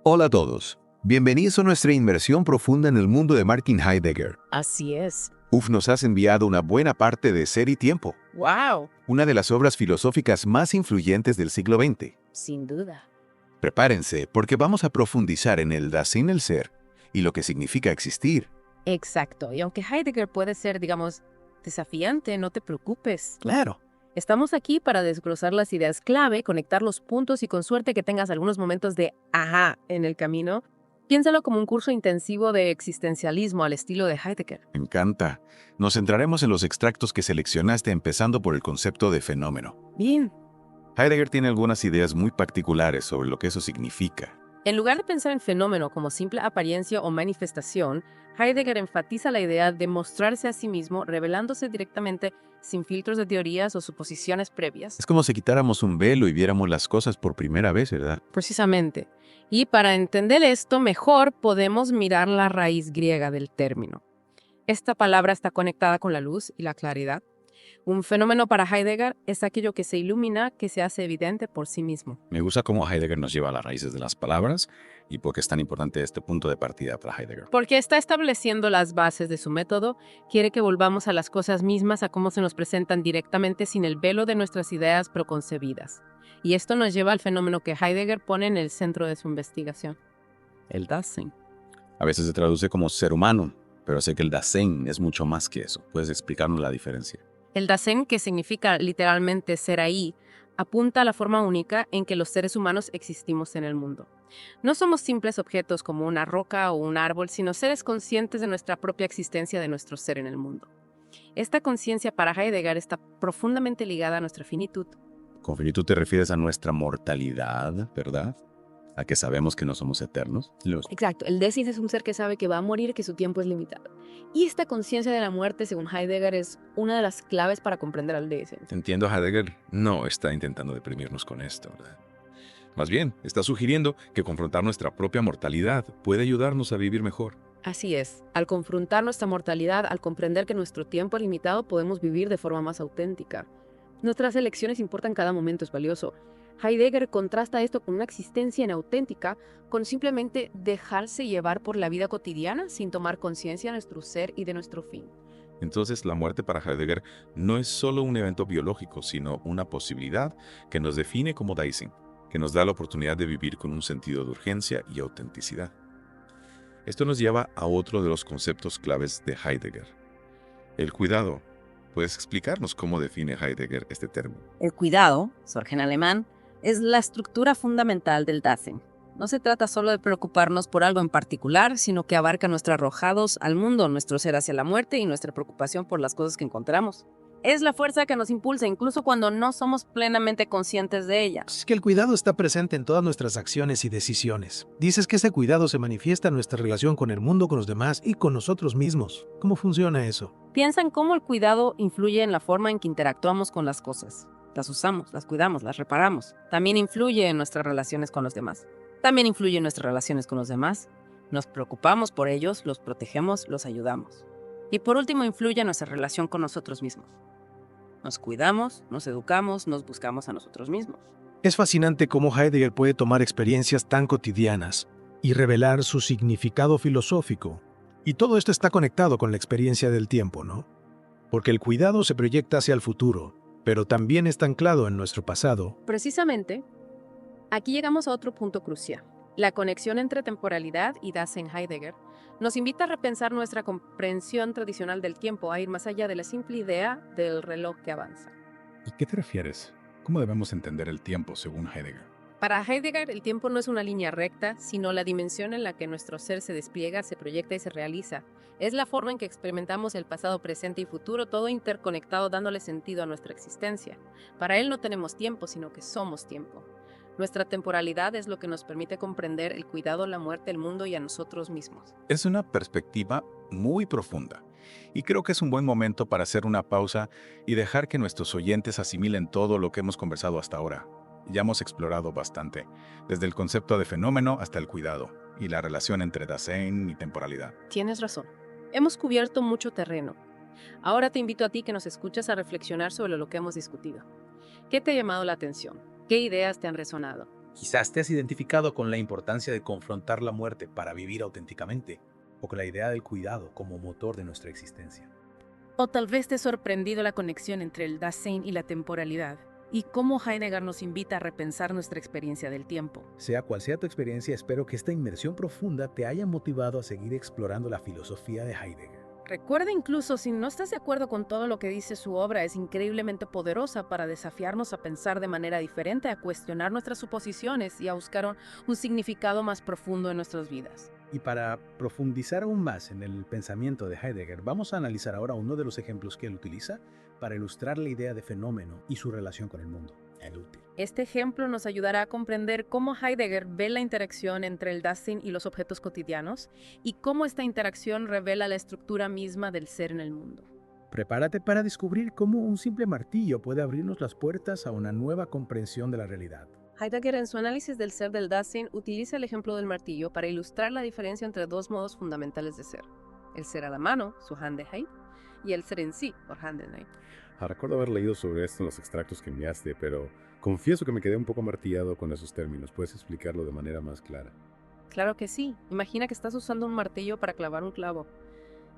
Hola a todos. Bienvenidos a nuestra inmersión profunda en el mundo de Martin Heidegger. Así es. Nos has enviado una buena parte de Ser y Tiempo, ¡Wow! una de las obras filosóficas más influyentes del siglo XX. Sin duda. Prepárense, porque vamos a profundizar en el Dasein, el ser, y lo que significa existir. Exacto. Y aunque Heidegger puede ser, digamos, desafiante, no te preocupes. Claro. Estamos aquí para desglosar las ideas clave, conectar los puntos y con suerte que tengas algunos momentos de ajá en el camino. Piénsalo como un curso intensivo de existencialismo al estilo de Heidegger. Me encanta. Nos centraremos en los extractos que seleccionaste, empezando por el concepto de fenómeno. Bien. Heidegger tiene algunas ideas muy particulares sobre lo que eso significa. En lugar de pensar en fenómeno como simple apariencia o manifestación, Heidegger enfatiza la idea de mostrarse a sí mismo, revelándose directamente sin filtros de teorías o suposiciones previas. Es como si quitáramos un velo y viéramos las cosas por primera vez, ¿verdad? Precisamente. Y para entender esto mejor, podemos mirar la raíz griega del término. Esta palabra está conectada con la luz y la claridad. Un fenómeno para Heidegger es aquello que se ilumina, que se hace evidente por sí mismo. Me gusta cómo Heidegger nos lleva a las raíces de las palabras y por qué es tan importante este punto de partida para Heidegger. Porque está estableciendo las bases de su método, quiere que volvamos a las cosas mismas, a cómo se nos presentan directamente sin el velo de nuestras ideas preconcebidas. Y esto nos lleva al fenómeno que Heidegger pone en el centro de su investigación: el Dasein. A veces se traduce como ser humano, pero sé que el Dasein es mucho más que eso. ¿Puedes explicarnos la diferencia? El Dasein, que significa literalmente ser ahí, apunta a la forma única en que los seres humanos existimos en el mundo. No somos simples objetos como una roca o un árbol, sino seres conscientes de nuestra propia existencia, de nuestro ser en el mundo. Esta conciencia para Heidegger está profundamente ligada a nuestra finitud. Con finitud te refieres a nuestra mortalidad, ¿verdad? A que sabemos que no somos eternos. Exacto, el Dasein es un ser que sabe que va a morir, que su tiempo es limitado. Y esta conciencia de la muerte, según Heidegger, es una de las claves para comprender al Dasein. Entiendo, Heidegger no está intentando deprimirnos con esto, ¿verdad? Más bien, está sugiriendo que confrontar nuestra propia mortalidad puede ayudarnos a vivir mejor. Así es, al confrontar nuestra mortalidad, al comprender que nuestro tiempo es limitado, podemos vivir de forma más auténtica. Nuestras elecciones importan, cada momento es valioso. Heidegger contrasta esto con una existencia inauténtica, con simplemente dejarse llevar por la vida cotidiana sin tomar conciencia de nuestro ser y de nuestro fin. Entonces, la muerte para Heidegger no es solo un evento biológico, sino una posibilidad que nos define como Dasein, que nos da la oportunidad de vivir con un sentido de urgencia y autenticidad. Esto nos lleva a otro de los conceptos claves de Heidegger: el cuidado. ¿Puedes explicarnos cómo define Heidegger este término? El cuidado, surge en alemán, es la estructura fundamental del Dasein. No se trata solo de preocuparnos por algo en particular, sino que abarca nuestros arrojados al mundo, nuestro ser hacia la muerte y nuestra preocupación por las cosas que encontramos. Es la fuerza que nos impulsa incluso cuando no somos plenamente conscientes de ella. Es que el cuidado está presente en todas nuestras acciones y decisiones. Dices que ese cuidado se manifiesta en nuestra relación con el mundo, con los demás y con nosotros mismos. ¿Cómo funciona eso? Piensa en cómo el cuidado influye en la forma en que interactuamos con las cosas. Las usamos, las cuidamos, las reparamos. También influye en nuestras relaciones con los demás. También influye en nuestras relaciones con los demás. Nos preocupamos por ellos, los protegemos, los ayudamos. Y por último, influye en nuestra relación con nosotros mismos. Nos cuidamos, nos educamos, nos buscamos a nosotros mismos. Es fascinante cómo Heidegger puede tomar experiencias tan cotidianas y revelar su significado filosófico. Y todo esto está conectado con la experiencia del tiempo, ¿no? Porque el cuidado se proyecta hacia el futuro, pero también está anclado en nuestro pasado. Precisamente, aquí llegamos a otro punto crucial. La conexión entre temporalidad y Dasein. Heidegger nos invita a repensar nuestra comprensión tradicional del tiempo, a ir más allá de la simple idea del reloj que avanza. ¿Y qué te refieres? ¿Cómo debemos entender el tiempo según Heidegger? Para Heidegger, el tiempo no es una línea recta, sino la dimensión en la que nuestro ser se despliega, se proyecta y se realiza. Es la forma en que experimentamos el pasado, presente y futuro, todo interconectado, dándole sentido a nuestra existencia. Para él no tenemos tiempo, sino que somos tiempo. Nuestra temporalidad es lo que nos permite comprender el cuidado, la muerte, el mundo y a nosotros mismos. Es una perspectiva muy profunda, y creo que es un buen momento para hacer una pausa y dejar que nuestros oyentes asimilen todo lo que hemos conversado hasta ahora. Ya hemos explorado bastante, desde el concepto de fenómeno hasta el cuidado, y la relación entre Dasein y temporalidad. Tienes razón. Hemos cubierto mucho terreno. Ahora te invito a ti que nos escuchas a reflexionar sobre lo que hemos discutido. ¿Qué te ha llamado la atención? ¿Qué ideas te han resonado? Quizás te has identificado con la importancia de confrontar la muerte para vivir auténticamente, o con la idea del cuidado como motor de nuestra existencia. O tal vez te ha sorprendido la conexión entre el Dasein y la temporalidad, y cómo Heidegger nos invita a repensar nuestra experiencia del tiempo. Sea cual sea tu experiencia, espero que esta inmersión profunda te haya motivado a seguir explorando la filosofía de Heidegger. Recuerda incluso, si no estás de acuerdo con todo lo que dice su obra, es increíblemente poderosa para desafiarnos a pensar de manera diferente, a cuestionar nuestras suposiciones y a buscar un significado más profundo en nuestras vidas. Y para profundizar aún más en el pensamiento de Heidegger, vamos a analizar ahora uno de los ejemplos que él utiliza para ilustrar la idea de fenómeno y su relación con el mundo, el útil. Este ejemplo nos ayudará a comprender cómo Heidegger ve la interacción entre el Dasein y los objetos cotidianos y cómo esta interacción revela la estructura misma del ser en el mundo. Prepárate para descubrir cómo un simple martillo puede abrirnos las puertas a una nueva comprensión de la realidad. Heidegger, en su análisis del ser del Dasein, utiliza el ejemplo del martillo para ilustrar la diferencia entre dos modos fundamentales de ser: el ser a la mano, su Handigkeit, y el ser en sí, por Handenheit. Recuerdo haber leído sobre esto en los extractos que enviaste, pero confieso que me quedé un poco martillado con esos términos. ¿Puedes explicarlo de manera más clara? Claro que sí. Imagina que estás usando un martillo para clavar un clavo.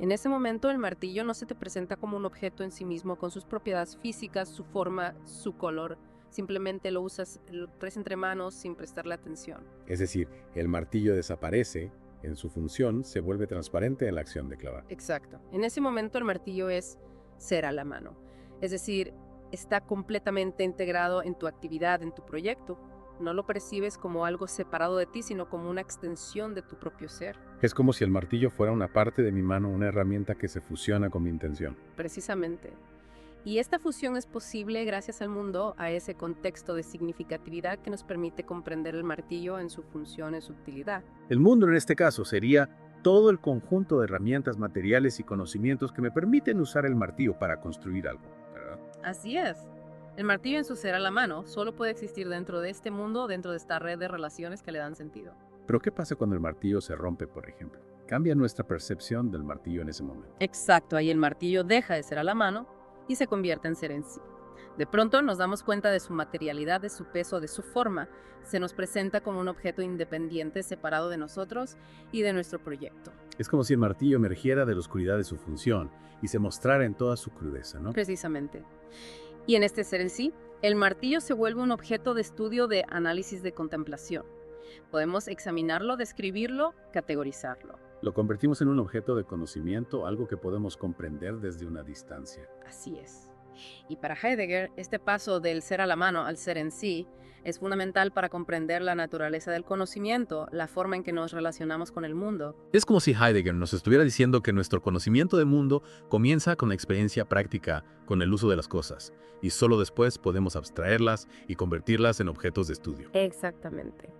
En ese momento, el martillo no se te presenta como un objeto en sí mismo con sus propiedades físicas, su forma, su color. Simplemente lo usas, lo traes entre manos sin prestarle atención. Es decir, el martillo desaparece en su función, se vuelve transparente en la acción de clavar. Exacto. En ese momento, el martillo es ser a la mano. Es decir, está completamente integrado en tu actividad, en tu proyecto. No lo percibes como algo separado de ti, sino como una extensión de tu propio ser. Es como si el martillo fuera una parte de mi mano, una herramienta que se fusiona con mi intención. Precisamente. Y esta fusión es posible gracias al mundo, a ese contexto de significatividad que nos permite comprender el martillo en su función, en su utilidad. El mundo en este caso sería todo el conjunto de herramientas materiales y conocimientos que me permiten usar el martillo para construir algo, ¿verdad? Así es. El martillo en su ser a la mano solo puede existir dentro de este mundo, dentro de esta red de relaciones que le dan sentido. Pero ¿qué pasa cuando el martillo se rompe, por ejemplo? Cambia nuestra percepción del martillo en ese momento. Exacto, ahí el martillo deja de ser a la mano y se convierte en ser en sí. De pronto nos damos cuenta de su materialidad, de su peso, de su forma. Se nos presenta como un objeto independiente, separado de nosotros y de nuestro proyecto. Es como si el martillo emergiera de la oscuridad de su función y se mostrara en toda su crudeza, ¿no? Precisamente. Y en este ser en sí, el martillo se vuelve un objeto de estudio, de análisis, de contemplación. Podemos examinarlo, describirlo, categorizarlo. Lo convertimos en un objeto de conocimiento, algo que podemos comprender desde una distancia. Así es. Y para Heidegger, este paso del ser a la mano al ser en sí es fundamental para comprender la naturaleza del conocimiento, la forma en que nos relacionamos con el mundo. Es como si Heidegger nos estuviera diciendo que nuestro conocimiento del mundo comienza con la experiencia práctica, con el uso de las cosas, y solo después podemos abstraerlas y convertirlas en objetos de estudio. Exactamente.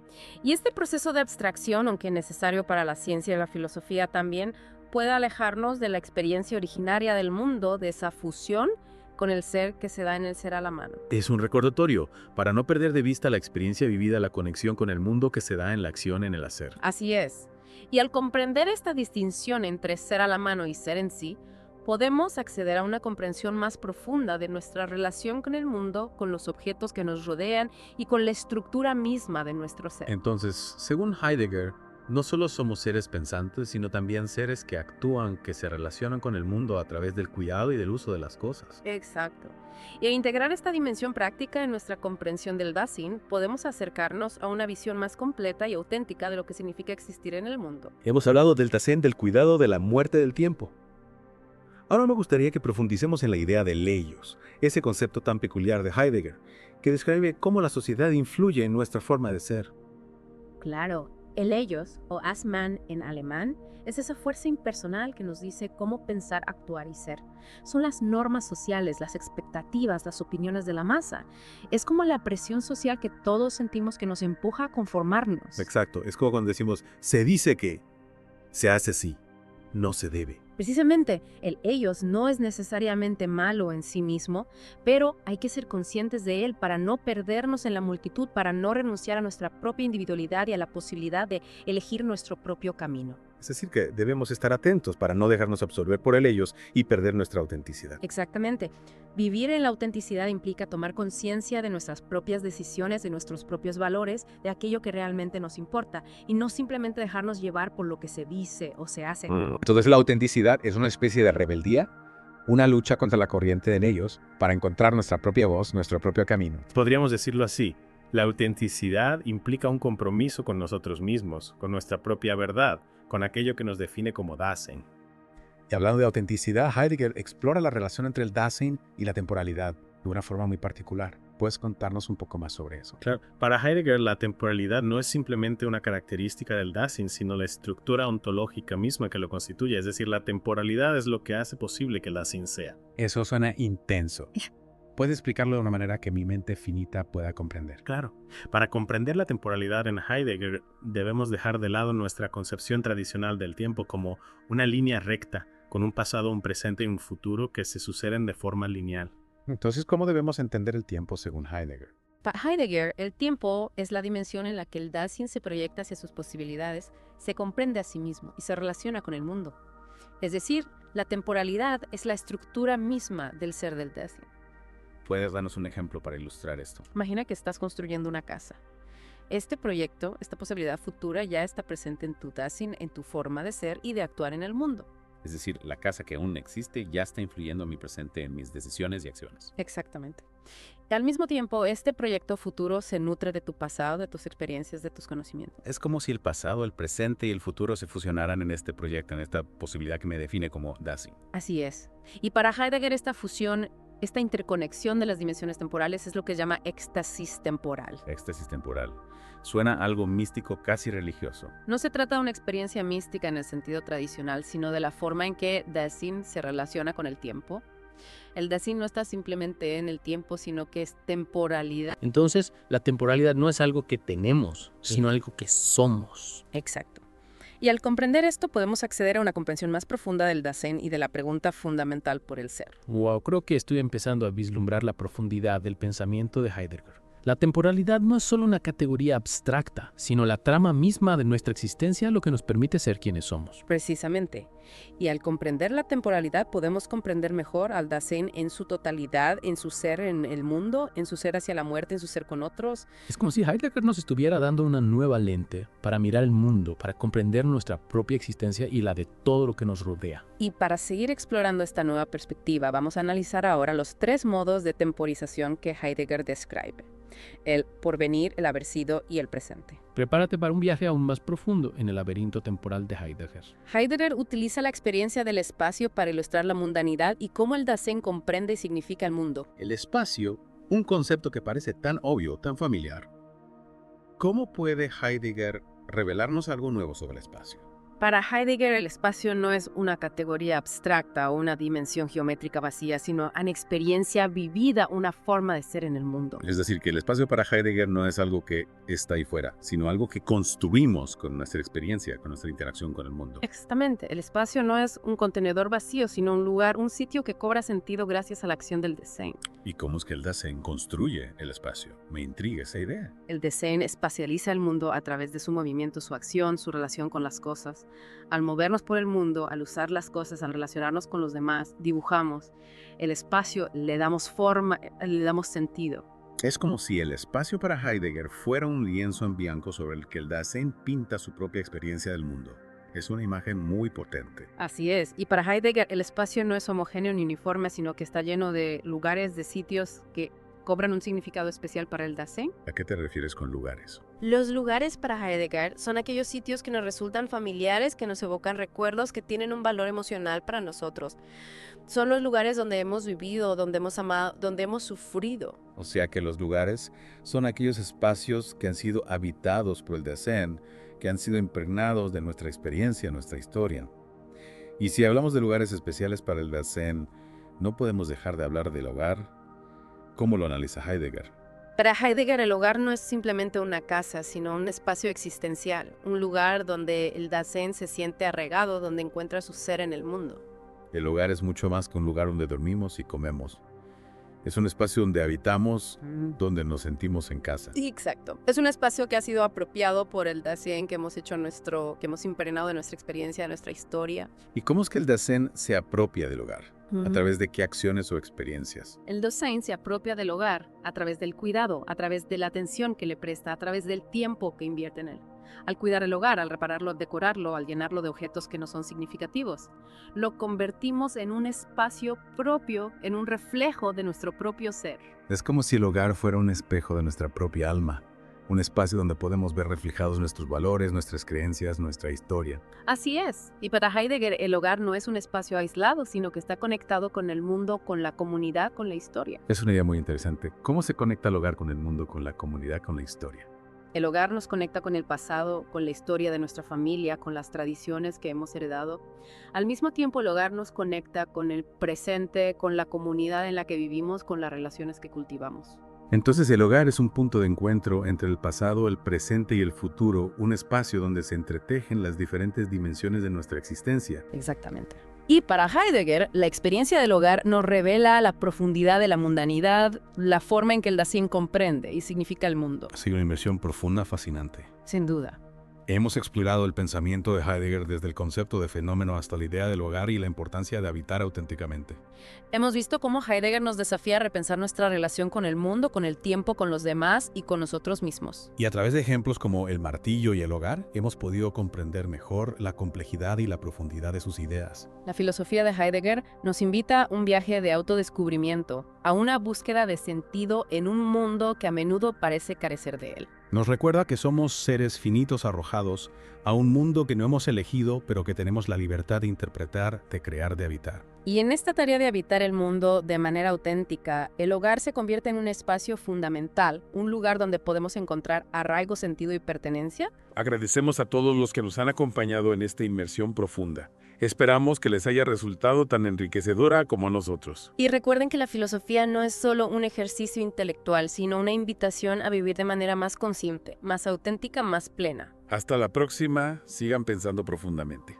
Y este proceso de abstracción, aunque necesario para la ciencia y la filosofía también, puede alejarnos de la experiencia originaria del mundo, de esa fusión con el ser que se da en el ser a la mano. Es un recordatorio para no perder de vista la experiencia vivida, la conexión con el mundo que se da en la acción, en el hacer. Así es. Y al comprender esta distinción entre ser a la mano y ser en sí, podemos acceder a una comprensión más profunda de nuestra relación con el mundo, con los objetos que nos rodean y con la estructura misma de nuestro ser. Entonces, según Heidegger, no solo somos seres pensantes, sino también seres que actúan, que se relacionan con el mundo a través del cuidado y del uso de las cosas. Exacto. Y al integrar esta dimensión práctica en nuestra comprensión del Dasein, podemos acercarnos a una visión más completa y auténtica de lo que significa existir en el mundo. Hemos hablado del Dasein, del cuidado de la muerte del tiempo. Ahora me gustaría que profundicemos en la idea del ellos, ese concepto tan peculiar de Heidegger, que describe cómo la sociedad influye en nuestra forma de ser. Claro, el ellos, o as man en alemán, es esa fuerza impersonal que nos dice cómo pensar, actuar y ser. Son las normas sociales, las expectativas, las opiniones de la masa. Es como la presión social que todos sentimos que nos empuja a conformarnos. Exacto, es como cuando decimos, se dice que, se hace así, no se debe. Precisamente, el ellos no es necesariamente malo en sí mismo, pero hay que ser conscientes de él para no perdernos en la multitud, para no renunciar a nuestra propia individualidad y a la posibilidad de elegir nuestro propio camino. Es decir, que debemos estar atentos para no dejarnos absorber por ellos y perder nuestra autenticidad. Exactamente. Vivir en la autenticidad implica tomar conciencia de nuestras propias decisiones, de nuestros propios valores, de aquello que realmente nos importa, y no simplemente dejarnos llevar por lo que se dice o se hace. Entonces la autenticidad es una especie de rebeldía, una lucha contra la corriente de ellos para encontrar nuestra propia voz, nuestro propio camino. Podríamos decirlo así. La autenticidad implica un compromiso con nosotros mismos, con nuestra propia verdad, con aquello que nos define como Dasein. Y hablando de autenticidad, Heidegger explora la relación entre el Dasein y la temporalidad de una forma muy particular. ¿Puedes contarnos un poco más sobre eso? Claro, para Heidegger la temporalidad no es simplemente una característica del Dasein, sino la estructura ontológica misma que lo constituye. Es decir, la temporalidad es lo que hace posible que el Dasein sea. Eso suena intenso. ¿Puedes explicarlo de una manera que mi mente finita pueda comprender? Claro, para comprender la temporalidad en Heidegger debemos dejar de lado nuestra concepción tradicional del tiempo como una línea recta, con un pasado, un presente y un futuro que se suceden de forma lineal. Entonces, ¿cómo debemos entender el tiempo según Heidegger? Para Heidegger, el tiempo es la dimensión en la que el Dasein se proyecta hacia sus posibilidades, se comprende a sí mismo y se relaciona con el mundo. Es decir, la temporalidad es la estructura misma del ser del Dasein. ¿Puedes darnos un ejemplo para ilustrar esto? Imagina que estás construyendo una casa. Este proyecto, esta posibilidad futura ya está presente en tu Dasein, en tu forma de ser y de actuar en el mundo. Es decir, la casa que aún existe ya está influyendo en mi presente, en mis decisiones y acciones. Exactamente. Y al mismo tiempo, este proyecto futuro se nutre de tu pasado, de tus experiencias, de tus conocimientos. Es como si el pasado, el presente y el futuro se fusionaran en este proyecto, en esta posibilidad que me define como Dasein. Así es. Y para Heidegger esta fusión, esta interconexión de las dimensiones temporales es lo que llama éxtasis temporal. Éxtasis temporal. Suena algo místico, casi religioso. No se trata de una experiencia mística en el sentido tradicional, sino de la forma en que Dasein se relaciona con el tiempo. El Dasein no está simplemente en el tiempo, sino que es temporalidad. Entonces, la temporalidad no es algo que tenemos, sino algo que somos. Exacto. Y al comprender esto, podemos acceder a una comprensión más profunda del Dasein y de la pregunta fundamental por el ser. Wow, creo que estoy empezando a vislumbrar la profundidad del pensamiento de Heidegger. La temporalidad no es solo una categoría abstracta, sino la trama misma de nuestra existencia, lo que nos permite ser quienes somos. Precisamente. Y al comprender la temporalidad, podemos comprender mejor al Dasein en su totalidad, en su ser en el mundo, en su ser hacia la muerte, en su ser con otros. Es como si Heidegger nos estuviera dando una nueva lente para mirar el mundo, para comprender nuestra propia existencia y la de todo lo que nos rodea. Y para seguir explorando esta nueva perspectiva, vamos a analizar ahora los 3 modos de temporización que Heidegger describe: el porvenir, el haber sido y el presente. Prepárate para un viaje aún más profundo en el laberinto temporal de Heidegger. Heidegger utiliza la experiencia del espacio para ilustrar la mundanidad y cómo el Dasein comprende y significa el mundo. El espacio, un concepto que parece tan obvio, tan familiar. ¿Cómo puede Heidegger revelarnos algo nuevo sobre el espacio? Para Heidegger, el espacio no es una categoría abstracta o una dimensión geométrica vacía, sino una experiencia vivida, una forma de ser en el mundo. Es decir, que el espacio para Heidegger no es algo que está ahí fuera, sino algo que construimos con nuestra experiencia, con nuestra interacción con el mundo. Exactamente. El espacio no es un contenedor vacío, sino un lugar, un sitio que cobra sentido gracias a la acción del Dasein. ¿Y cómo es que el Dasein construye el espacio? Me intriga esa idea. El Dasein espacializa el mundo a través de su movimiento, su acción, su relación con las cosas. Al movernos por el mundo, al usar las cosas, al relacionarnos con los demás, dibujamos. El espacio le damos forma, le damos sentido. Es como si el espacio para Heidegger fuera un lienzo en blanco sobre el que el Dasein pinta su propia experiencia del mundo. Es una imagen muy potente. Así es. Y para Heidegger, el espacio no es homogéneo ni uniforme, sino que está lleno de lugares, de sitios que cobran un significado especial para el Dasein. ¿A qué te refieres con lugares? Los lugares para Heidegger son aquellos sitios que nos resultan familiares, que nos evocan recuerdos, que tienen un valor emocional para nosotros. Son los lugares donde hemos vivido, donde hemos amado, donde hemos sufrido. O sea que los lugares son aquellos espacios que han sido habitados por el Dasein, que han sido impregnados de nuestra experiencia, nuestra historia. Y si hablamos de lugares especiales para el Dasein, no podemos dejar de hablar del hogar. ¿Cómo lo analiza Heidegger? Para Heidegger, el hogar no es simplemente una casa, sino un espacio existencial, un lugar donde el Dasein se siente arraigado, donde encuentra su ser en el mundo. El hogar es mucho más que un lugar donde dormimos y comemos. Es un espacio donde habitamos, donde nos sentimos en casa. Sí, exacto. Es un espacio que ha sido apropiado por el Dasein que hemos hecho que hemos impregnado de nuestra experiencia, de nuestra historia. ¿Y cómo es que el Dasein se apropia del hogar? ¿A través de qué acciones o experiencias? El Dasein se apropia del hogar a través del cuidado, a través de la atención que le presta, a través del tiempo que invierte en él. Al cuidar el hogar, al repararlo, al decorarlo, al llenarlo de objetos que no son significativos, lo convertimos en un espacio propio, en un reflejo de nuestro propio ser. Es como si el hogar fuera un espejo de nuestra propia alma, un espacio donde podemos ver reflejados nuestros valores, nuestras creencias, nuestra historia. Así es. Y para Heidegger, el hogar no es un espacio aislado, sino que está conectado con el mundo, con la comunidad, con la historia. Es una idea muy interesante. ¿Cómo se conecta el hogar con el mundo, con la comunidad, con la historia? El hogar nos conecta con el pasado, con la historia de nuestra familia, con las tradiciones que hemos heredado. Al mismo tiempo, el hogar nos conecta con el presente, con la comunidad en la que vivimos, con las relaciones que cultivamos. Entonces el hogar es un punto de encuentro entre el pasado, el presente y el futuro, un espacio donde se entretejen las diferentes dimensiones de nuestra existencia. Exactamente. Y para Heidegger, la experiencia del hogar nos revela la profundidad de la mundanidad, la forma en que el Dasein comprende y significa el mundo. Ha sido una inmersión profunda, fascinante. Sin duda. Hemos explorado el pensamiento de Heidegger desde el concepto de fenómeno hasta la idea del hogar y la importancia de habitar auténticamente. Hemos visto cómo Heidegger nos desafía a repensar nuestra relación con el mundo, con el tiempo, con los demás y con nosotros mismos. Y a través de ejemplos como el martillo y el hogar, hemos podido comprender mejor la complejidad y la profundidad de sus ideas. La filosofía de Heidegger nos invita a un viaje de autodescubrimiento, a una búsqueda de sentido en un mundo que a menudo parece carecer de él. Nos recuerda que somos seres finitos arrojados a un mundo que no hemos elegido, pero que tenemos la libertad de interpretar, de crear, de habitar. Y en esta tarea de habitar el mundo de manera auténtica, el hogar se convierte en un espacio fundamental, un lugar donde podemos encontrar arraigo, sentido y pertenencia. Agradecemos a todos los que nos han acompañado en esta inmersión profunda. Esperamos que les haya resultado tan enriquecedora como a nosotros. Y recuerden que la filosofía no es solo un ejercicio intelectual, sino una invitación a vivir de manera más consciente, más auténtica, más plena. Hasta la próxima, sigan pensando profundamente.